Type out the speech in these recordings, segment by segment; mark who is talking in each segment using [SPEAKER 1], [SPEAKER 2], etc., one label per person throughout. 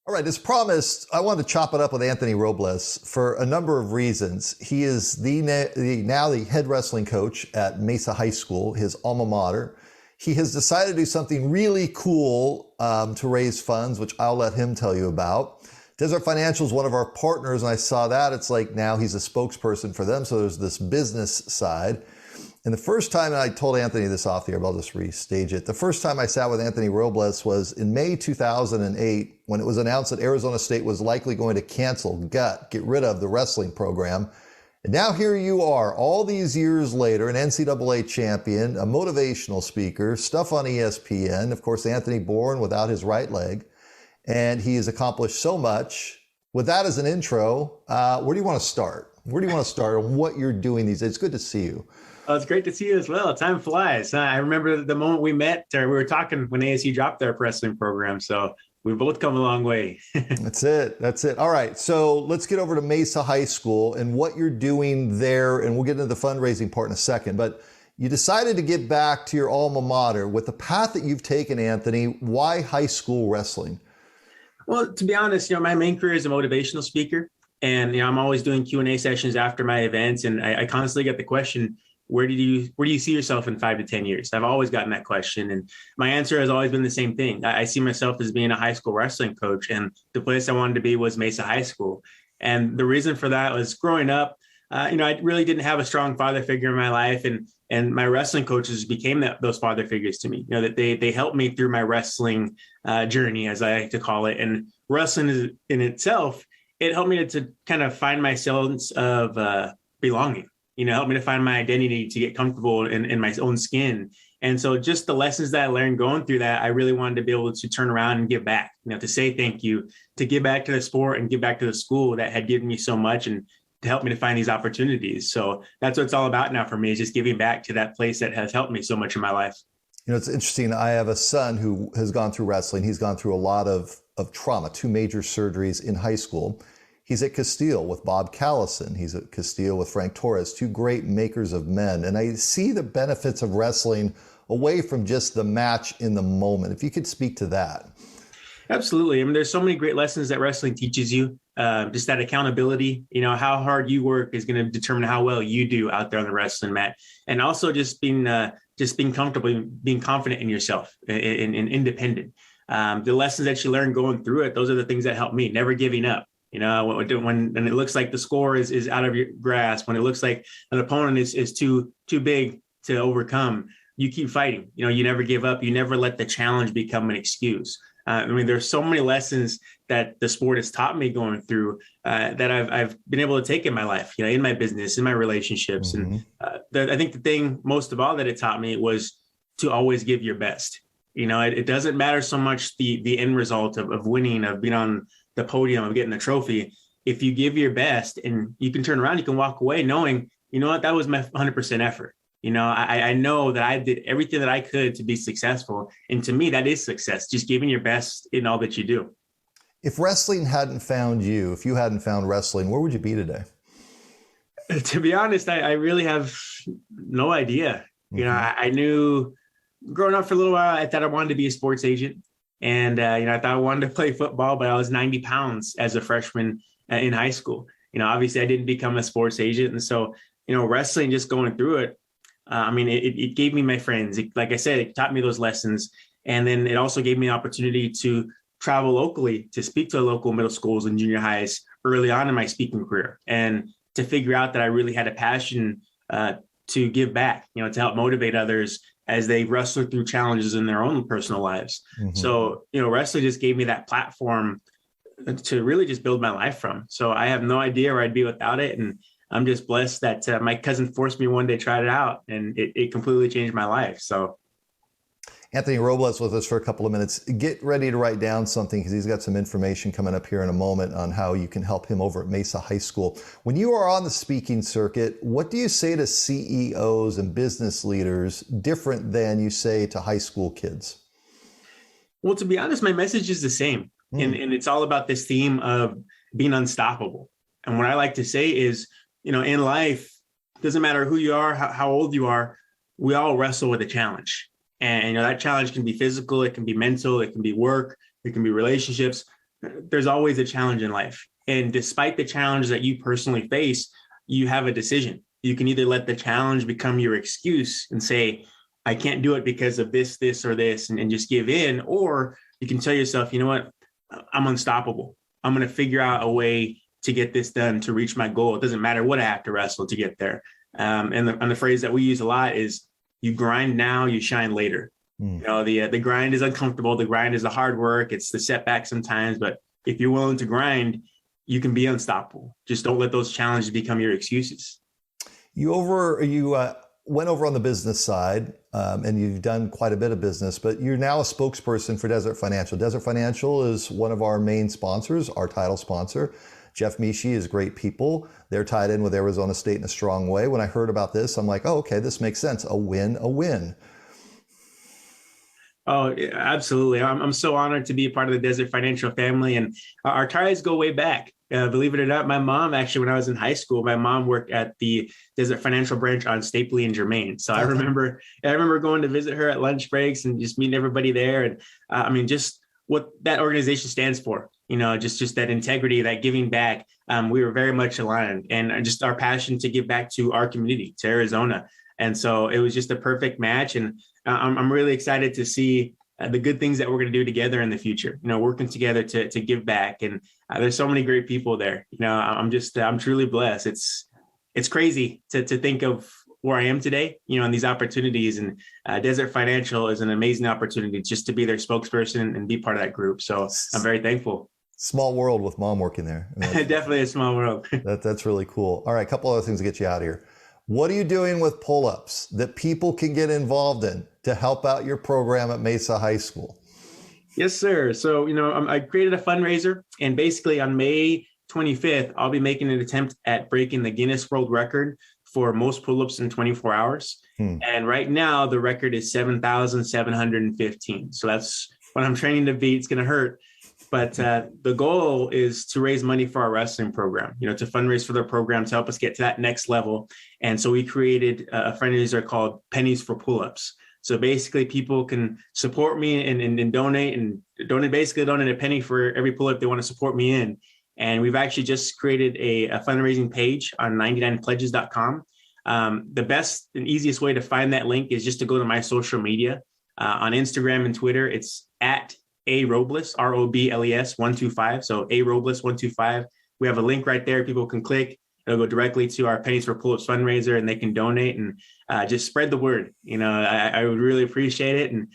[SPEAKER 1] All right, as promised, I want to chop it up with Anthony Robles for a number of reasons. He is now the head wrestling coach at Mesa High School, his alma mater. He has decided to do something really cool to raise funds, which I'll let him tell you about. Desert Financial is one of our partners, and I saw that. It's like now he's a spokesperson for them, so there's this business side. And the first time, and I told Anthony this off the air, but I'll just restage it. The first time I sat with Anthony Robles was in May 2008, when it was announced that Arizona State was likely going to get rid of the wrestling program. And now here you are, all these years later, an NCAA champion, a motivational speaker, stuff on ESPN. Of course, Anthony born without his right leg, and he has accomplished so much. With that as an intro, where do you want to start? Where do you want to start on what you're doing these days? It's good to see you.
[SPEAKER 2] Oh, it's great to see you as well. Time flies. I remember the moment we met, or we were talking when ASU dropped their wrestling program. So we've both come a long way.
[SPEAKER 1] That's it. All right. So let's get over to Mesa High School and what you're doing there. And we'll get into the fundraising part in a second. But you decided to get back to your alma mater with the path that you've taken, Anthony. Why high school wrestling?
[SPEAKER 2] Well, to be honest, my main career is a motivational speaker. And, I'm always doing Q&A sessions after my events. And I constantly get the question, where do you see yourself in 5 to 10 years? I've always gotten that question. And my answer has always been the same thing. I see myself as being a high school wrestling coach. And the place I wanted to be was Mesa High School. And the reason for that was growing up, I really didn't have a strong father figure in my life. And my wrestling coaches became those father figures to me, that they helped me through my wrestling journey, as I like to call it. And wrestling is, in itself, it helped me to kind of find my sense of belonging. Helped me to find my identity, to get comfortable in my own skin. And so just the lessons that I learned going through that, I really wanted to be able to turn around and give back, to say thank you, to give back to the sport and give back to the school that had given me so much and to help me to find these opportunities. So that's what it's all about now for me, is just giving back to that place that has helped me so much in my life.
[SPEAKER 1] It's interesting. I have a son who has gone through wrestling. He's gone through a lot of trauma, 2 major surgeries in high school. He's at Castile with Bob Callison. He's at Castile with Frank Torres, 2 great makers of men. And I see the benefits of wrestling away from just the match in the moment. If you could speak to that.
[SPEAKER 2] Absolutely. There's so many great lessons that wrestling teaches you. Just that accountability, how hard you work is going to determine how well you do out there on the wrestling mat. And also just being comfortable, being confident in yourself and independent. The lessons that you learn going through it, those are the things that help me, never giving up. When it looks like the score is out of your grasp, when it looks like an opponent is too big to overcome, you keep fighting. You never give up. You never let the challenge become an excuse. There's so many lessons that the sport has taught me going through that I've been able to take in my life, in my business, in my relationships.
[SPEAKER 1] Mm-hmm.
[SPEAKER 2] And I think the thing most of all that it taught me was to always give your best. It doesn't matter so much the end result of winning, of being on the podium, of getting the trophy. If you give your best and you can turn around, you can walk away knowing, that was my 100% effort. I know that I did everything that I could to be successful. And to me, that is success, just giving your best in all that you do.
[SPEAKER 1] If wrestling hadn't found you, if you hadn't found wrestling, where would you be today?
[SPEAKER 2] To be honest, I really have no idea.
[SPEAKER 1] Mm-hmm.
[SPEAKER 2] I knew growing up for a little while, I thought I wanted to be a sports agent. And, I thought I wanted to play football, but I was 90 pounds as a freshman in high school. Obviously I didn't become a sports agent. And so, wrestling, just going through it, it gave me my friends. Like I said, it taught me those lessons. And then it also gave me an opportunity to travel locally, to speak to local middle schools and junior highs early on in my speaking career, and to figure out that I really had a passion to give back, to help motivate others as they wrestle through challenges in their own personal lives. Mm-hmm. So, wrestling just gave me that platform to really just build my life from. So I have no idea where I'd be without it. And I'm just blessed that my cousin forced me one day to try it out, and it completely changed my life. So
[SPEAKER 1] Anthony Robles with us for a couple of minutes. Get ready to write down something, because he's got some information coming up here in a moment on how you can help him over at Mesa High School. When you are on the speaking circuit, what do you say to CEOs and business leaders different than you say to high school kids?
[SPEAKER 2] Well, to be honest, my message is the same. And it's all about this theme of being unstoppable. And what I like to say is, in life, it doesn't matter who you are, how old you are, we all wrestle with a challenge. And that challenge can be physical, it can be mental, it can be work, it can be relationships. there's always a challenge in life. And despite the challenge that you personally face, you have a decision. You can either let the challenge become your excuse and say, I can't do it because of this, this, or this, and just give in. Or you can tell yourself, you know what, I'm unstoppable. I'm going to figure out a way to get this done, to reach my goal. It doesn't matter what I have to wrestle to get there. And the phrase that we use a lot is, you grind now, you shine later. You know, the grind is uncomfortable. The grind is the hard work. It's the setback sometimes. But if you're willing to grind, you can be unstoppable. Just don't let those challenges become your excuses.
[SPEAKER 1] You went over on the business side, and you've done quite a bit of business, but you're now a spokesperson for Desert Financial. Desert Financial is one of our main sponsors, our title sponsor. Jeff Mishi is great people. They're tied in with Arizona State in a strong way. When I heard about this, I'm like, oh, okay, this makes sense. A win, a win.
[SPEAKER 2] Oh, absolutely. I'm so honored to be a part of the Desert Financial family, and our ties go way back. Believe it or not, my mom, actually, when I was in high school, my mom worked at the Desert Financial branch on Stapley and Germain. So I remember going to visit her at lunch breaks and just meeting everybody there. And I mean, just what that organization stands for, you know, just that integrity, that giving back. We were very much aligned, and just our passion to give back to our community, to Arizona. And so it was just a perfect match. And I'm really excited to see the good things that we're going to do together in the future, you know, working together to give back. And there's so many great people there. You know, I'm truly blessed. It's crazy to think of where I am today, you know, and these opportunities. And Desert Financial is an amazing opportunity just to be their spokesperson and be part of that group. So I'm very thankful.
[SPEAKER 1] Small world with mom working there. I mean,
[SPEAKER 2] definitely a small world.
[SPEAKER 1] That's really cool. All right, a couple other things to get you out of here. What are you doing with pull-ups that people can get involved in to help out your program at Mesa High School?
[SPEAKER 2] Yes, sir. So, you know, I created a fundraiser, and basically on May 25th, I'll be making an attempt at breaking the Guinness World Record for most pull-ups in 24 hours. And right now the record is 7,715. So that's what I'm training to beat. It's going to hurt. But the goal is to raise money for our wrestling program, you know, to fundraise for their program, to help us get to that next level. And so we created a fundraiser called Pennies for Pullups. So basically people can support me and donate basically donate a penny for every pull-up they want to support me in. And we've actually just created a fundraising page on 99pledges.com. The best and easiest way to find that link is just to go to my social media. On Instagram and Twitter, it's at A Robles, Robles 125. So A Robles 125. We have a link right there. People can click. It'll go directly to our Pennies for Pullups fundraiser, and they can donate and just spread the word. You know, I would really appreciate it. And,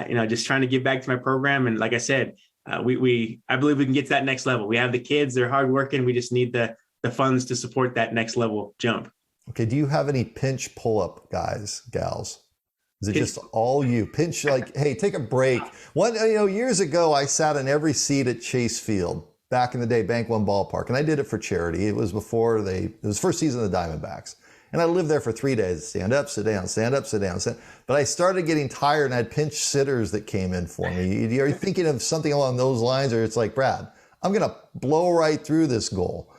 [SPEAKER 2] you know, just trying to give back to my program. And like I said, I believe we can get to that next level. We have the kids, they're hardworking. We just need the funds to support that next level jump.
[SPEAKER 1] Okay. Do you have any pinch pull-up guys, gals? Is it just all you? Pinch, like, hey, take a break. Years ago, I sat in every seat at Chase Field back in the day, Bank One Ballpark, and I did it for charity. It was it was first season of the Diamondbacks. And I lived there for 3 days, stand up, sit down, stand up, sit down. But I started getting tired, and I had pinch sitters that came in for me. Are you thinking of something along those lines, or it's like, Brad, I'm going to blow right through this goal?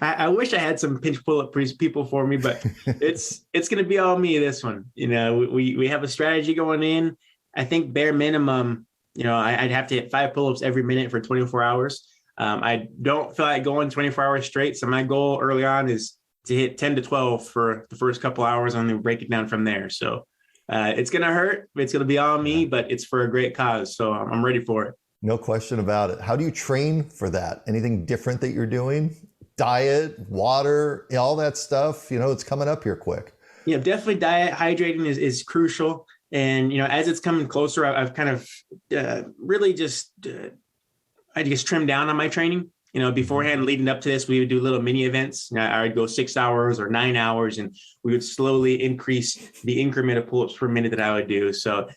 [SPEAKER 2] I wish I had some pinch pull-up people for me, but it's going to be all me this one. You know, we have a strategy going in. I think bare minimum, you know, I'd have to hit 5 pull-ups every minute for 24 hours. I don't feel like going 24 hours straight. So my goal early on is to hit 10 to 12 for the first couple hours, and then break it down from there. So it's going to hurt. It's going to be all me, but it's for a great cause. So I'm ready for it. No question about it. How do you train for that? Anything different that you're doing? Diet, water, all that stuff, you know, it's coming up here quick. Yeah, definitely diet, hydrating is crucial. And, you know, as it's coming closer, I've kind of really just, I guess, trimmed down on my training. You know, beforehand, leading up to this, we would do little mini events. You know, I would go 6 hours or 9 hours, and we would slowly increase the increment of pull-ups per minute that I would do. So,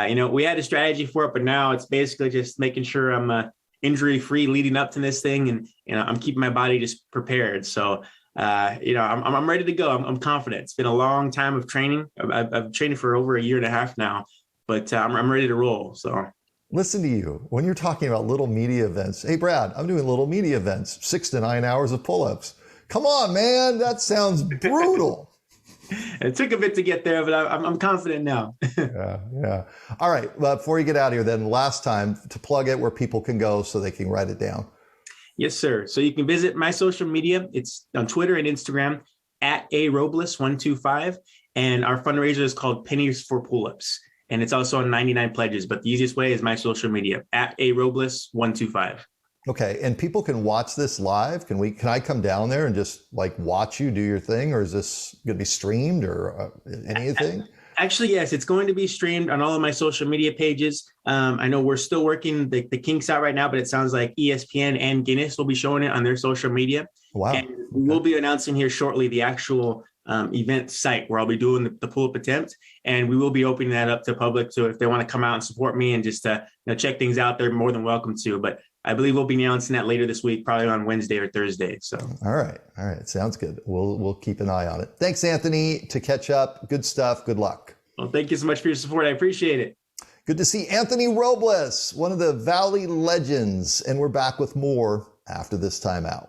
[SPEAKER 2] you know, we had a strategy for it, but now it's basically just making sure I'm injury-free leading up to this thing, and you know, I'm keeping my body just prepared. So, you know, I'm ready to go. I'm confident. It's been a long time of training. I've trained for over 1.5 years now, but I'm ready to roll. So, listen to you when you're talking about little media events. Hey, Brad, I'm doing little media events, 6 to 9 hours of pull-ups. Come on, man, that sounds brutal. It took a bit to get there, but I'm confident now.
[SPEAKER 1] Yeah, yeah. All right. Well, before you get out of here, then last time to plug it where people can go so they can write it down.
[SPEAKER 2] Yes, sir. So you can visit my social media. It's on Twitter and Instagram at Robles125. And our fundraiser is called Pennies for Pullups. And it's also on 99 Pledges. But the easiest way is my social media at Robles125.
[SPEAKER 1] Okay. And people can watch this live. Can I come down there and just like watch you do your thing? Or is this going to be streamed or anything?
[SPEAKER 2] Actually, yes, it's going to be streamed on all of my social media pages. I know we're still working the kinks out right now, but it sounds like ESPN and Guinness will be showing it on their social media.
[SPEAKER 1] Wow.
[SPEAKER 2] And we will be announcing here shortly the actual event site where I'll be doing the pull-up attempt. And we will be opening that up to public. So if they want to come out and support me and just check things out, they're more than welcome to. But I believe we'll be announcing that later this week, probably on Wednesday or Thursday. So,
[SPEAKER 1] all right. Sounds good. We'll keep an eye on it. Thanks, Anthony. To catch up. Good stuff. Good luck.
[SPEAKER 2] Well, thank you so much for your support. I appreciate it.
[SPEAKER 1] Good to see Anthony Robles, one of the Valley legends. And we're back with more after this timeout.